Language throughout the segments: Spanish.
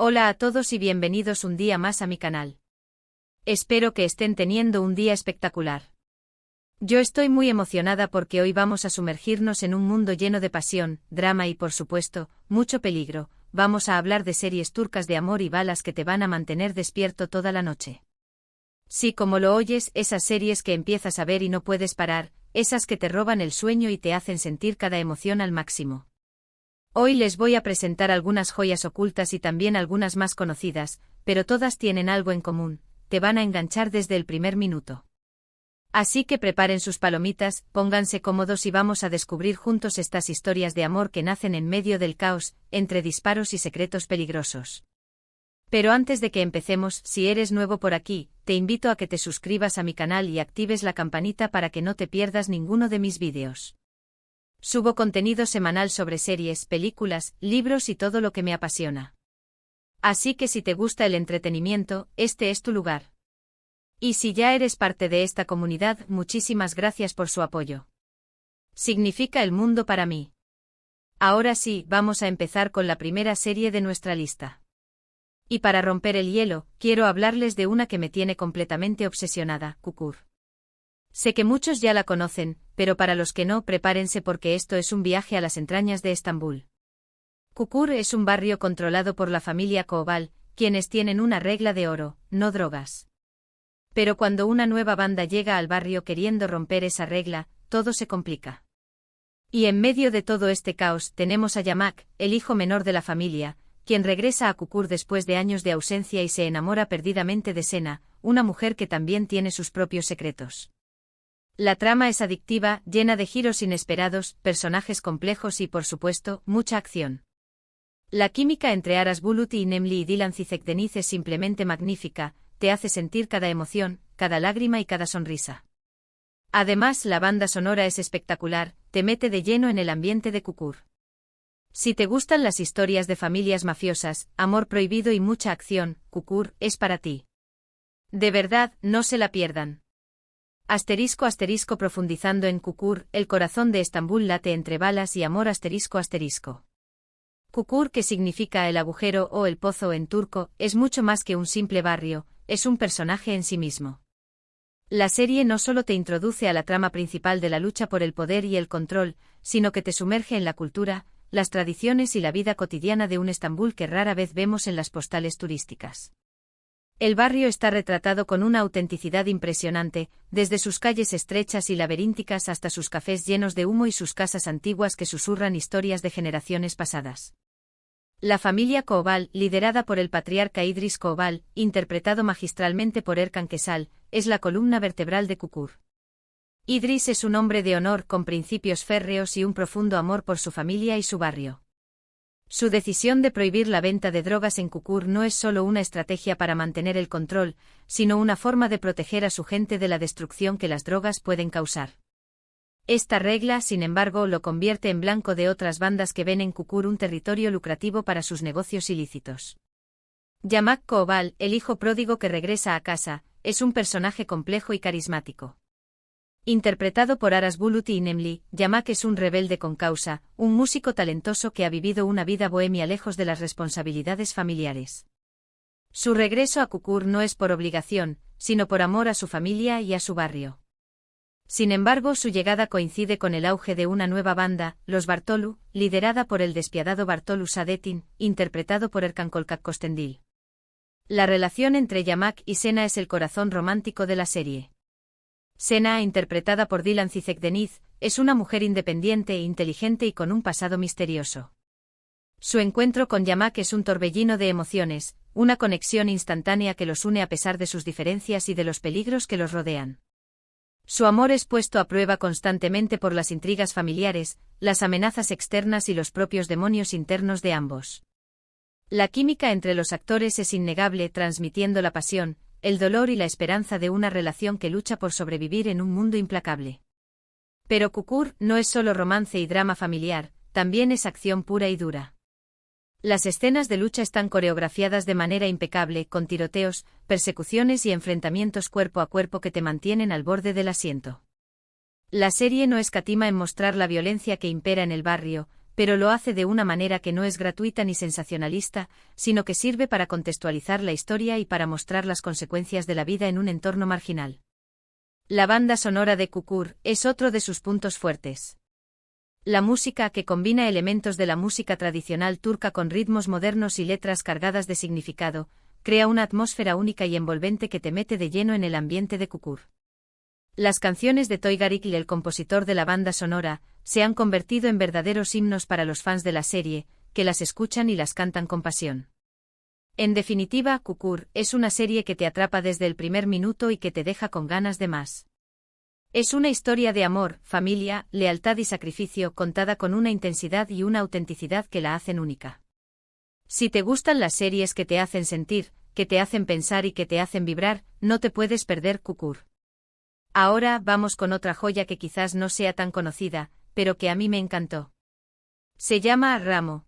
Hola a todos y bienvenidos un día más a mi canal. Espero que estén teniendo un día espectacular. Yo estoy muy emocionada porque hoy vamos a sumergirnos en un mundo lleno de pasión, drama y por supuesto, mucho peligro. Vamos a hablar de series turcas de amor y balas que te van a mantener despierto toda la noche. Sí, como lo oyes, esas series que empiezas a ver y no puedes parar, esas que te roban el sueño y te hacen sentir cada emoción al máximo. Hoy les voy a presentar algunas joyas ocultas y también algunas más conocidas, pero todas tienen algo en común, te van a enganchar desde el primer minuto. Así que preparen sus palomitas, pónganse cómodos y vamos a descubrir juntos estas historias de amor que nacen en medio del caos, entre disparos y secretos peligrosos. Pero antes de que empecemos, si eres nuevo por aquí, te invito a que te suscribas a mi canal y actives la campanita para que no te pierdas ninguno de mis vídeos. Subo contenido semanal sobre series, películas, libros y todo lo que me apasiona. Así que si te gusta el entretenimiento, este es tu lugar. Y si ya eres parte de esta comunidad, muchísimas gracias por su apoyo. Significa el mundo para mí. Ahora sí, vamos a empezar con la primera serie de nuestra lista. Y para romper el hielo, quiero hablarles de una que me tiene completamente obsesionada, Çukur. Sé que muchos ya la conocen, pero para los que no, prepárense porque esto es un viaje a las entrañas de Estambul. Çukur es un barrio controlado por la familia Koval, quienes tienen una regla de oro: no drogas. Pero cuando una nueva banda llega al barrio queriendo romper esa regla, todo se complica. Y en medio de todo este caos tenemos a Yamak, el hijo menor de la familia, quien regresa a Çukur después de años de ausencia y se enamora perdidamente de Sena, una mujer que también tiene sus propios secretos. La trama es adictiva, llena de giros inesperados, personajes complejos y, por supuesto, mucha acción. La química entre Aras Bulut y Nemli y Dilan Cizekdeniz es simplemente magnífica, te hace sentir cada emoción, cada lágrima y cada sonrisa. Además, la banda sonora es espectacular, te mete de lleno en el ambiente de Çukur. Si te gustan las historias de familias mafiosas, amor prohibido y mucha acción, Çukur es para ti. De verdad, no se la pierdan. *** Profundizando en Çukur, el corazón de Estambul late entre balas y amor ***. Çukur, que significa el agujero o el pozo en turco, es mucho más que un simple barrio, es un personaje en sí mismo. La serie no solo te introduce a la trama principal de la lucha por el poder y el control, sino que te sumerge en la cultura, las tradiciones y la vida cotidiana de un Estambul que rara vez vemos en las postales turísticas. El barrio está retratado con una autenticidad impresionante, desde sus calles estrechas y laberínticas hasta sus cafés llenos de humo y sus casas antiguas que susurran historias de generaciones pasadas. La familia Koval, liderada por el patriarca Idris Koval, interpretado magistralmente por Erkan Kesal, es la columna vertebral de Çukur. Idris es un hombre de honor con principios férreos y un profundo amor por su familia y su barrio. Su decisión de prohibir la venta de drogas en Çukur no es solo una estrategia para mantener el control, sino una forma de proteger a su gente de la destrucción que las drogas pueden causar. Esta regla, sin embargo, lo convierte en blanco de otras bandas que ven en Çukur un territorio lucrativo para sus negocios ilícitos. Yamak Koval, el hijo pródigo que regresa a casa, es un personaje complejo y carismático. Interpretado por Aras Bulut y Nemli, Yamak es un rebelde con causa, un músico talentoso que ha vivido una vida bohemia lejos de las responsabilidades familiares. Su regreso a Çukur no es por obligación, sino por amor a su familia y a su barrio. Sin embargo, su llegada coincide con el auge de una nueva banda, los Bartolu, liderada por el despiadado Bartolu Saadettin, interpretado por Erkan Kostendil. La relación entre Yamak y Sena es el corazón romántico de la serie. Sena, interpretada por Dilan Cizekdeniz, es una mujer independiente e inteligente y con un pasado misterioso. Su encuentro con Yamak es un torbellino de emociones, una conexión instantánea que los une a pesar de sus diferencias y de los peligros que los rodean. Su amor es puesto a prueba constantemente por las intrigas familiares, las amenazas externas y los propios demonios internos de ambos. La química entre los actores es innegable, transmitiendo la pasión, el dolor y la esperanza de una relación que lucha por sobrevivir en un mundo implacable. Pero Çukur no es solo romance y drama familiar, también es acción pura y dura. Las escenas de lucha están coreografiadas de manera impecable, con tiroteos, persecuciones y enfrentamientos cuerpo a cuerpo que te mantienen al borde del asiento. La serie no escatima en mostrar la violencia que impera en el barrio, pero lo hace de una manera que no es gratuita ni sensacionalista, sino que sirve para contextualizar la historia y para mostrar las consecuencias de la vida en un entorno marginal. La banda sonora de Kukur es otro de sus puntos fuertes. La música, que combina elementos de la música tradicional turca con ritmos modernos y letras cargadas de significado, crea una atmósfera única y envolvente que te mete de lleno en el ambiente de Kukur. Las canciones de Toygarikli, el compositor de la banda sonora, se han convertido en verdaderos himnos para los fans de la serie, que las escuchan y las cantan con pasión. En definitiva, Kukur es una serie que te atrapa desde el primer minuto y que te deja con ganas de más. Es una historia de amor, familia, lealtad y sacrificio contada con una intensidad y una autenticidad que la hacen única. Si te gustan las series que te hacen sentir, que te hacen pensar y que te hacen vibrar, no te puedes perder Kukur. Ahora vamos con otra joya que quizás no sea tan conocida, pero que a mí me encantó. Se llama Ramo.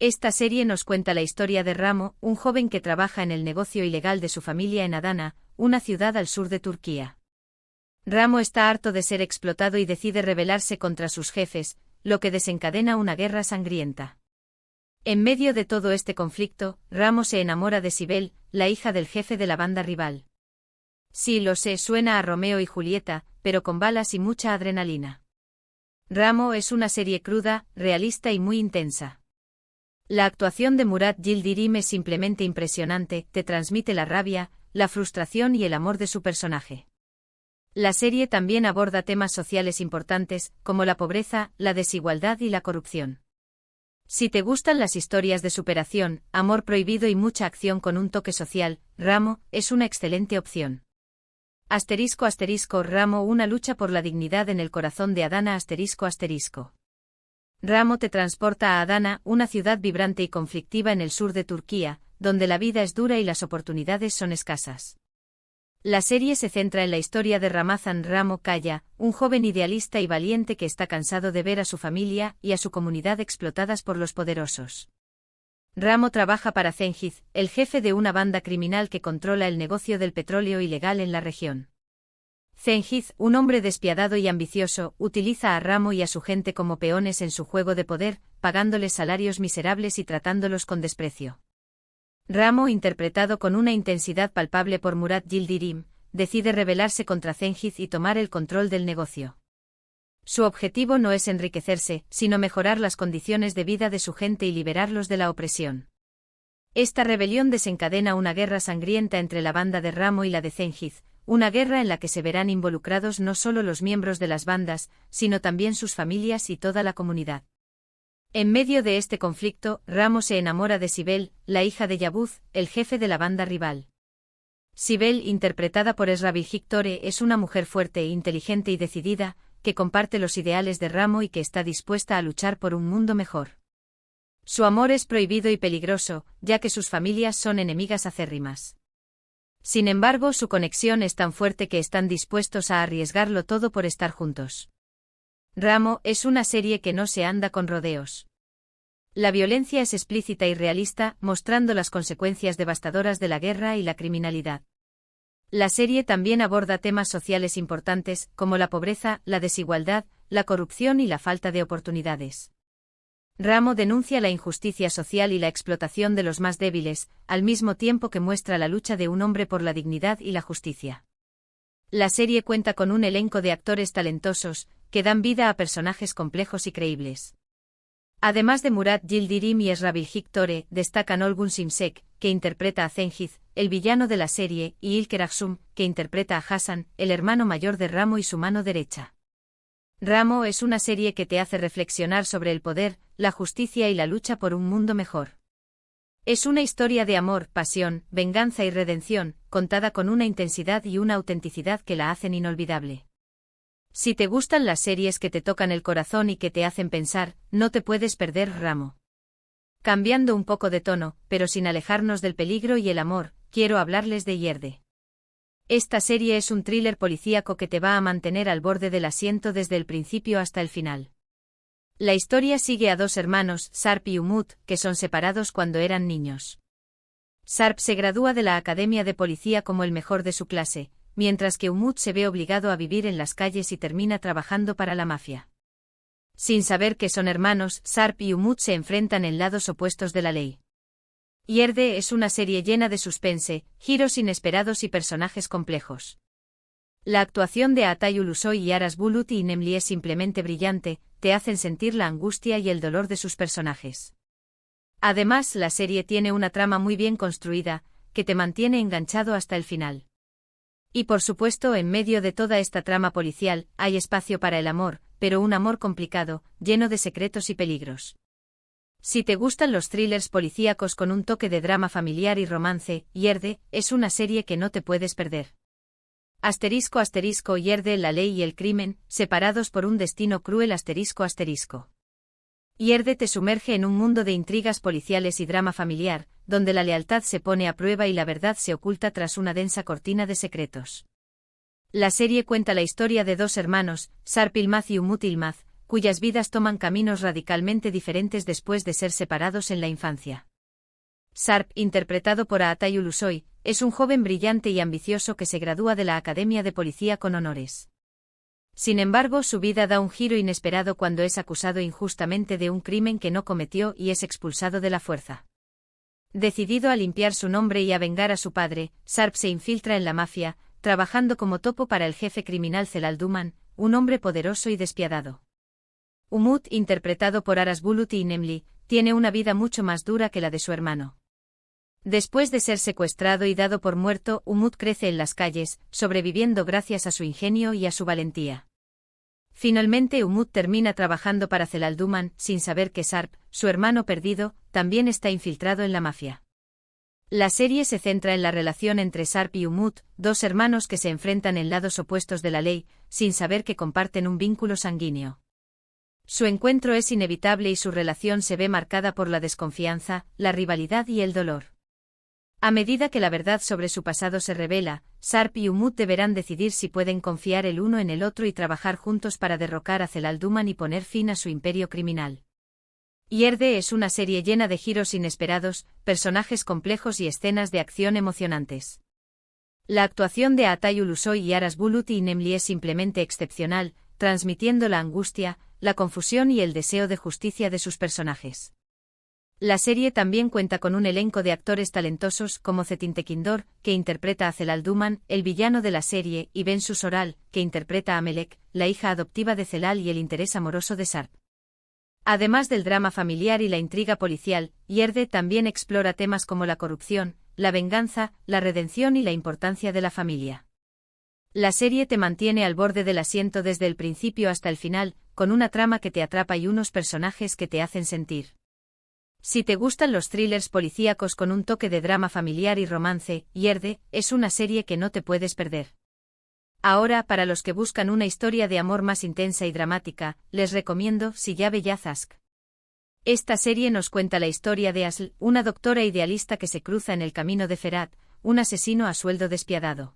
Esta serie nos cuenta la historia de Ramo, un joven que trabaja en el negocio ilegal de su familia en Adana, una ciudad al sur de Turquía. Ramo está harto de ser explotado y decide rebelarse contra sus jefes, lo que desencadena una guerra sangrienta. En medio de todo este conflicto, Ramo se enamora de Sibel, la hija del jefe de la banda rival. Sí, lo sé, suena a Romeo y Julieta, pero con balas y mucha adrenalina. Ramo es una serie cruda, realista y muy intensa. La actuación de Murat Yildirim es simplemente impresionante, te transmite la rabia, la frustración y el amor de su personaje. La serie también aborda temas sociales importantes, como la pobreza, la desigualdad y la corrupción. Si te gustan las historias de superación, amor prohibido y mucha acción con un toque social, Ramo es una excelente opción. *** Ramo, una lucha por la dignidad en el corazón de Adana ***. Ramo te transporta a Adana, una ciudad vibrante y conflictiva en el sur de Turquía, donde la vida es dura y las oportunidades son escasas. La serie se centra en la historia de Ramazan Ramo Kaya, un joven idealista y valiente que está cansado de ver a su familia y a su comunidad explotadas por los poderosos. Ramo trabaja para Cengiz, el jefe de una banda criminal que controla el negocio del petróleo ilegal en la región. Cengiz, un hombre despiadado y ambicioso, utiliza a Ramo y a su gente como peones en su juego de poder, pagándoles salarios miserables y tratándolos con desprecio. Ramo, interpretado con una intensidad palpable por Murat Yildirim, decide rebelarse contra Cengiz y tomar el control del negocio. Su objetivo no es enriquecerse, sino mejorar las condiciones de vida de su gente y liberarlos de la opresión. Esta rebelión desencadena una guerra sangrienta entre la banda de Ramo y la de Cengiz, una guerra en la que se verán involucrados no solo los miembros de las bandas, sino también sus familias y toda la comunidad. En medio de este conflicto, Ramo se enamora de Sibel, la hija de Yavuz, el jefe de la banda rival. Sibel, interpretada por Esra Bilgiktore, es una mujer fuerte, inteligente y decidida, que comparte los ideales de Ramo y que está dispuesta a luchar por un mundo mejor. Su amor es prohibido y peligroso, ya que sus familias son enemigas acérrimas. Sin embargo, su conexión es tan fuerte que están dispuestos a arriesgarlo todo por estar juntos. Ramo es una serie que no se anda con rodeos. La violencia es explícita y realista, mostrando las consecuencias devastadoras de la guerra y la criminalidad. La serie también aborda temas sociales importantes, como la pobreza, la desigualdad, la corrupción y la falta de oportunidades. Ramo denuncia la injusticia social y la explotación de los más débiles, al mismo tiempo que muestra la lucha de un hombre por la dignidad y la justicia. La serie cuenta con un elenco de actores talentosos, que dan vida a personajes complejos y creíbles. Además de Murat Yildirim y Esra Bilgiktore, destacan Olgun Simsek, que interpreta a Cengiz, el villano de la serie, y İlker Aksum, que interpreta a Hasan, el hermano mayor de Ramo y su mano derecha. Ramo es una serie que te hace reflexionar sobre el poder, la justicia y la lucha por un mundo mejor. Es una historia de amor, pasión, venganza y redención, contada con una intensidad y una autenticidad que la hacen inolvidable. Si te gustan las series que te tocan el corazón y que te hacen pensar, no te puedes perder Ramo. Cambiando un poco de tono, pero sin alejarnos del peligro y el amor, quiero hablarles de Yerde. Esta serie es un thriller policíaco que te va a mantener al borde del asiento desde el principio hasta el final. La historia sigue a dos hermanos, Sarp y Umut, que son separados cuando eran niños. Sarp se gradúa de la academia de policía como el mejor de su clase, mientras que Umut se ve obligado a vivir en las calles y termina trabajando para la mafia. Sin saber que son hermanos, Sharp y Umut se enfrentan en lados opuestos de la ley. Yerde es una serie llena de suspense, giros inesperados y personajes complejos. La actuación de Atay Ulusoy y Aras Bulut y Nemli es simplemente brillante, te hacen sentir la angustia y el dolor de sus personajes. Además, la serie tiene una trama muy bien construida, que te mantiene enganchado hasta el final. Y por supuesto, en medio de toda esta trama policial, hay espacio para el amor, pero un amor complicado, lleno de secretos y peligros. Si te gustan los thrillers policíacos con un toque de drama familiar y romance, Yerde es una serie que no te puedes perder. Yerde, la ley y el crimen, separados por un destino cruel. Yerde te sumerge en un mundo de intrigas policiales y drama familiar, donde la lealtad se pone a prueba y la verdad se oculta tras una densa cortina de secretos. La serie cuenta la historia de dos hermanos, Sharp Yılmaz y Umut Yılmaz, cuyas vidas toman caminos radicalmente diferentes después de ser separados en la infancia. Sharp, interpretado por Atay Ulusoy, es un joven brillante y ambicioso que se gradúa de la Academia de Policía con honores. Sin embargo, su vida da un giro inesperado cuando es acusado injustamente de un crimen que no cometió y es expulsado de la fuerza. Decidido a limpiar su nombre y a vengar a su padre, Sharp se infiltra en la mafia, trabajando como topo para el jefe criminal Celal Duman, un hombre poderoso y despiadado. Umut, interpretado por Aras Bulut y Nemli, tiene una vida mucho más dura que la de su hermano. Después de ser secuestrado y dado por muerto, Umut crece en las calles, sobreviviendo gracias a su ingenio y a su valentía. Finalmente Umut termina trabajando para Celal Duman, sin saber que Sharp, su hermano perdido, también está infiltrado en la mafia. La serie se centra en la relación entre Sharp y Umut, dos hermanos que se enfrentan en lados opuestos de la ley, sin saber que comparten un vínculo sanguíneo. Su encuentro es inevitable y su relación se ve marcada por la desconfianza, la rivalidad y el dolor. A medida que la verdad sobre su pasado se revela, Sharp y Umut deberán decidir si pueden confiar el uno en el otro y trabajar juntos para derrocar a Celal Duman y poner fin a su imperio criminal. Yerde es una serie llena de giros inesperados, personajes complejos y escenas de acción emocionantes. La actuación de Atay Ulusoy y Aras Bulut y Nemli es simplemente excepcional, transmitiendo la angustia, la confusión y el deseo de justicia de sus personajes. La serie también cuenta con un elenco de actores talentosos como Çetin Tekindor, que interpreta a Celal Duman, el villano de la serie, y Bensu Soral, que interpreta a Melek, la hija adoptiva de Celal y el interés amoroso de Sharp. Además del drama familiar y la intriga policial, Yerde también explora temas como la corrupción, la venganza, la redención y la importancia de la familia. La serie te mantiene al borde del asiento desde el principio hasta el final, con una trama que te atrapa y unos personajes que te hacen sentir. Si te gustan los thrillers policíacos con un toque de drama familiar y romance, Yerde es una serie que no te puedes perder. Ahora, para los que buscan una historia de amor más intensa y dramática, les recomiendo Siyabe Yazask. Esta serie nos cuenta la historia de Asl, una doctora idealista que se cruza en el camino de Ferhat, un asesino a sueldo despiadado.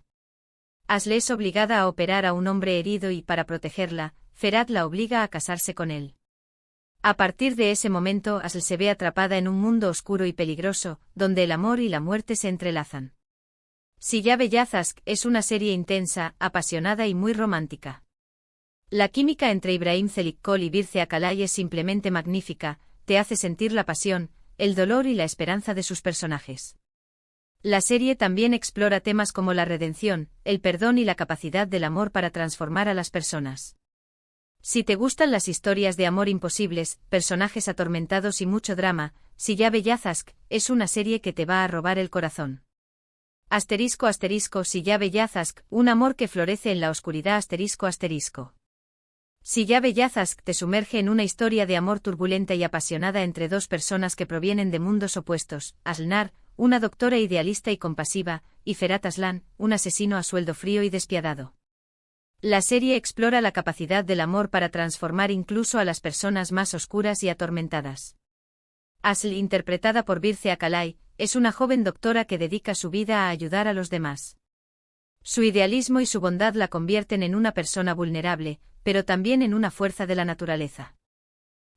Asl es obligada a operar a un hombre herido y, para protegerla, Ferhat la obliga a casarse con él. A partir de ese momento, Asl se ve atrapada en un mundo oscuro y peligroso, donde el amor y la muerte se entrelazan. Siyabe Yazask es una serie intensa, apasionada y muy romántica. La química entre Ibrahim Çelikkol y Birce Akalay es simplemente magnífica, te hace sentir la pasión, el dolor y la esperanza de sus personajes. La serie también explora temas como la redención, el perdón y la capacidad del amor para transformar a las personas. Si te gustan las historias de amor imposibles, personajes atormentados y mucho drama, Siyabe Yazask es una serie que te va a robar el corazón. Siyabe Yazask, un amor que florece en la oscuridad. Siyabe Yazask te sumerge en una historia de amor turbulenta y apasionada entre dos personas que provienen de mundos opuestos, Asl-Nar, una doctora idealista y compasiva, y Ferhat Aslan, un asesino a sueldo frío y despiadado. La serie explora la capacidad del amor para transformar incluso a las personas más oscuras y atormentadas. Asl, interpretada por Birce Akalay, es una joven doctora que dedica su vida a ayudar a los demás. Su idealismo y su bondad la convierten en una persona vulnerable, pero también en una fuerza de la naturaleza.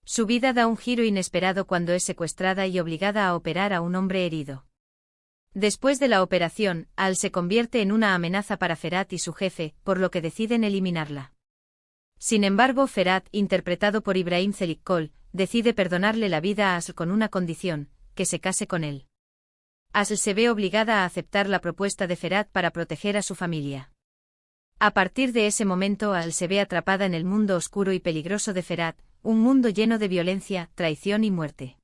Su vida da un giro inesperado cuando es secuestrada y obligada a operar a un hombre herido. Después de la operación, Al se convierte en una amenaza para Ferhat y su jefe, por lo que deciden eliminarla. Sin embargo, Ferhat, interpretado por Ibrahim Çelikkol, decide perdonarle la vida a Asl con una condición: que se case con él. Asl se ve obligada a aceptar la propuesta de Ferhat para proteger a su familia. A partir de ese momento, Asl se ve atrapada en el mundo oscuro y peligroso de Ferhat, un mundo lleno de violencia, traición y muerte.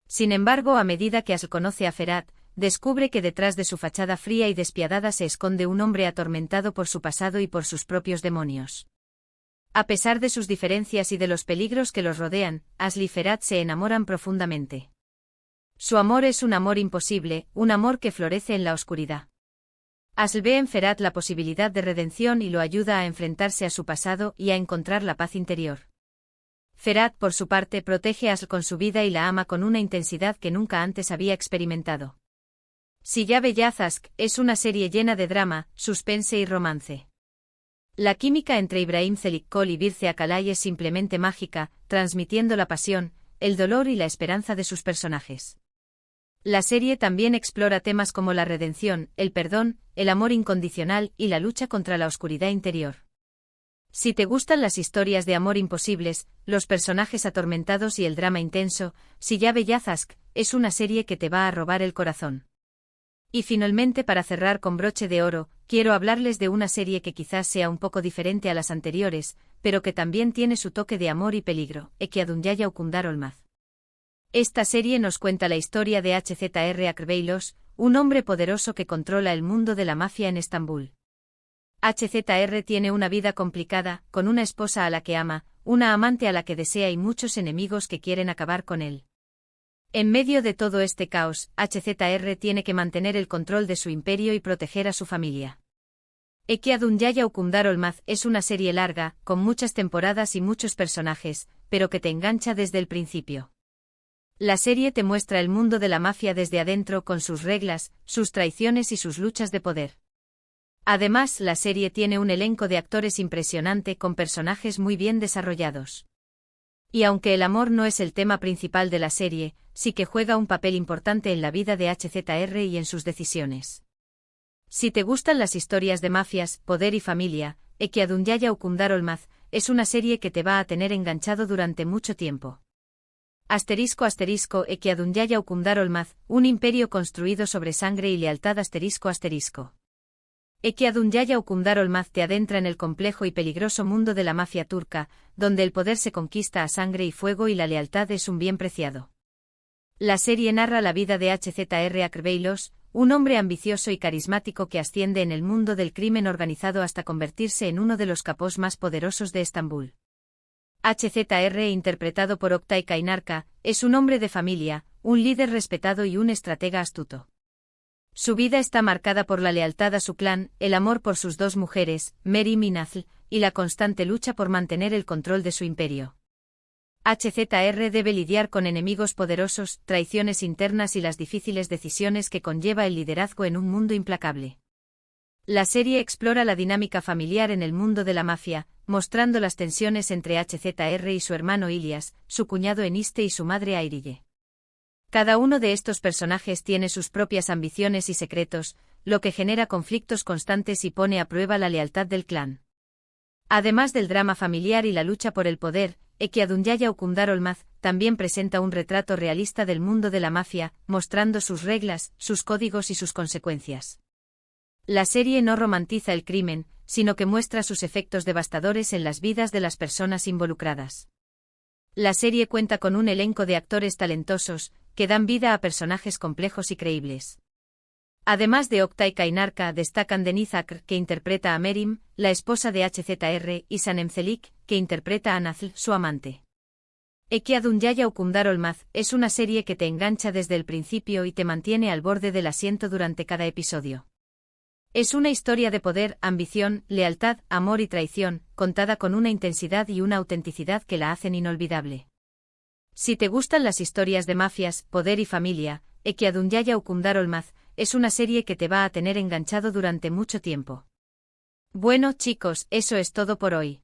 Sin embargo, a medida que Asl conoce a Ferhat, descubre que detrás de su fachada fría y despiadada se esconde un hombre atormentado por su pasado y por sus propios demonios. A pesar de sus diferencias y de los peligros que los rodean, Asl y Ferhat se enamoran profundamente. Su amor es un amor imposible, un amor que florece en la oscuridad. Asl ve en Ferhat la posibilidad de redención y lo ayuda a enfrentarse a su pasado y a encontrar la paz interior. Ferhat, por su parte, protege a Asl con su vida y la ama con una intensidad que nunca antes había experimentado. Siyah Beyaz Aşk es una serie llena de drama, suspense y romance. La química entre Ibrahim Çelikkol y Birce Akalay es simplemente mágica, transmitiendo la pasión, el dolor y la esperanza de sus personajes. La serie también explora temas como la redención, el perdón, el amor incondicional y la lucha contra la oscuridad interior. Si te gustan las historias de amor imposibles, los personajes atormentados y el drama intenso, Siyah Beyaz Aşk es una serie que te va a robar el corazón. Y finalmente, para cerrar con broche de oro, quiero hablarles de una serie que quizás sea un poco diferente a las anteriores, pero que también tiene su toque de amor y peligro: Ekiadunyaya Ukundar Olmaz. Esta serie nos cuenta la historia de HZR Akbeylos, un hombre poderoso que controla el mundo de la mafia en Estambul. HZR tiene una vida complicada, con una esposa a la que ama, una amante a la que desea y muchos enemigos que quieren acabar con él. En medio de todo este caos, HZR tiene que mantener el control de su imperio y proteger a su familia. Ekiadunyaya Ukundar Olmaz es una serie larga, con muchas temporadas y muchos personajes, pero que te engancha desde el principio. La serie te muestra el mundo de la mafia desde adentro, con sus reglas, sus traiciones y sus luchas de poder. Además, la serie tiene un elenco de actores impresionante con personajes muy bien desarrollados. Y aunque el amor no es el tema principal de la serie, sí que juega un papel importante en la vida de HZR y en sus decisiones. Si te gustan las historias de mafias, poder y familia, Ekiadunyaya Ukundar Olmaz es una serie que te va a tener enganchado durante mucho tiempo. *** Ekiadunyaya Ukundar Olmaz, un imperio construido sobre sangre y lealtad. *** Ekiadunyaya Ukundar Olmaz te adentra en el complejo y peligroso mundo de la mafia turca, donde el poder se conquista a sangre y fuego y la lealtad es un bien preciado. La serie narra la vida de HZR Akbeylos, un hombre ambicioso y carismático que asciende en el mundo del crimen organizado hasta convertirse en uno de los capos más poderosos de Estambul. HZR, interpretado por Oktay Kaynarca, es un hombre de familia, un líder respetado y un estratega astuto. Su vida está marcada por la lealtad a su clan, el amor por sus dos mujeres, Merim y Nazl, y la constante lucha por mantener el control de su imperio. HZR debe lidiar con enemigos poderosos, traiciones internas y las difíciles decisiones que conlleva el liderazgo en un mundo implacable. La serie explora la dinámica familiar en el mundo de la mafia, mostrando las tensiones entre HZR y su hermano Ilyas, su cuñado Eniste y su madre Ayrille. Cada uno de estos personajes tiene sus propias ambiciones y secretos, lo que genera conflictos constantes y pone a prueba la lealtad del clan. Además del drama familiar y la lucha por el poder, Ekiadunyaya Ukundar Olmaz también presenta un retrato realista del mundo de la mafia, mostrando sus reglas, sus códigos y sus consecuencias. La serie no romantiza el crimen, sino que muestra sus efectos devastadores en las vidas de las personas involucradas. La serie cuenta con un elenco de actores talentosos, que dan vida a personajes complejos y creíbles. Además de Oktay Kaynarca, destacan Deniz Akr, que interpreta a Merim, la esposa de HZR, y Sanem Çelik, que interpreta a Nazl, su amante. Ekiadunyaya Ukundar Olmaz es una serie que te engancha desde el principio y te mantiene al borde del asiento durante cada episodio. Es una historia de poder, ambición, lealtad, amor y traición, contada con una intensidad y una autenticidad que la hacen inolvidable. Si te gustan las historias de mafias, poder y familia, Ekiadunyaya Ukundar Olmaz es una serie que te va a tener enganchado durante mucho tiempo. Bueno, chicos, eso es todo por hoy.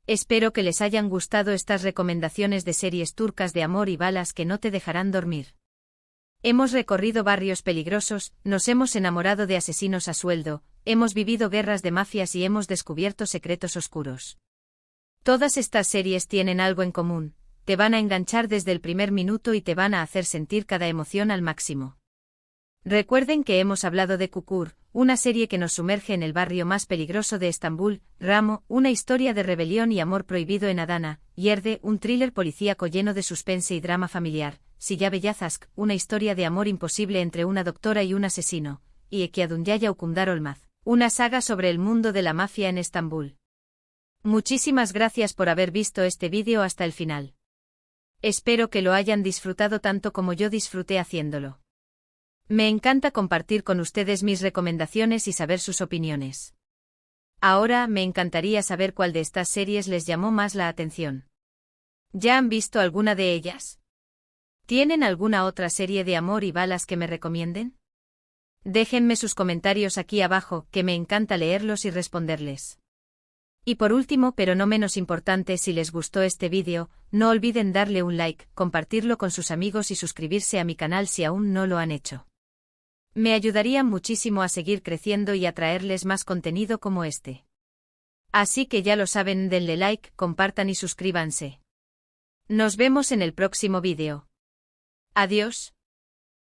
Espero que les hayan gustado estas recomendaciones de series turcas de amor y balas que no te dejarán dormir. Hemos recorrido barrios peligrosos, nos hemos enamorado de asesinos a sueldo, hemos vivido guerras de mafias y hemos descubierto secretos oscuros. Todas estas series tienen algo en común, te van a enganchar desde el primer minuto y te van a hacer sentir cada emoción al máximo. Recuerden que hemos hablado de Kukur, una serie que nos sumerge en el barrio más peligroso de Estambul, Ramo, una historia de rebelión y amor prohibido en Adana, Yerde, un thriller policíaco lleno de suspense y drama familiar, Silla Beyazazk, una historia de amor imposible entre una doctora y un asesino, y Ekiadunyaya Ukundar Olmaz, una saga sobre el mundo de la mafia en Estambul. Muchísimas gracias por haber visto este vídeo hasta el final. Espero que lo hayan disfrutado tanto como yo disfruté haciéndolo. Me encanta compartir con ustedes mis recomendaciones y saber sus opiniones. Ahora me encantaría saber cuál de estas series les llamó más la atención. ¿Ya han visto alguna de ellas? ¿Tienen alguna otra serie de amor y balas que me recomienden? Déjenme sus comentarios aquí abajo, que me encanta leerlos y responderles. Y por último, pero no menos importante, si les gustó este vídeo, no olviden darle un like, compartirlo con sus amigos y suscribirse a mi canal si aún no lo han hecho. Me ayudarían muchísimo a seguir creciendo y a traerles más contenido como este. Así que ya lo saben, denle like, compartan y suscríbanse. Nos vemos en el próximo vídeo. Adiós.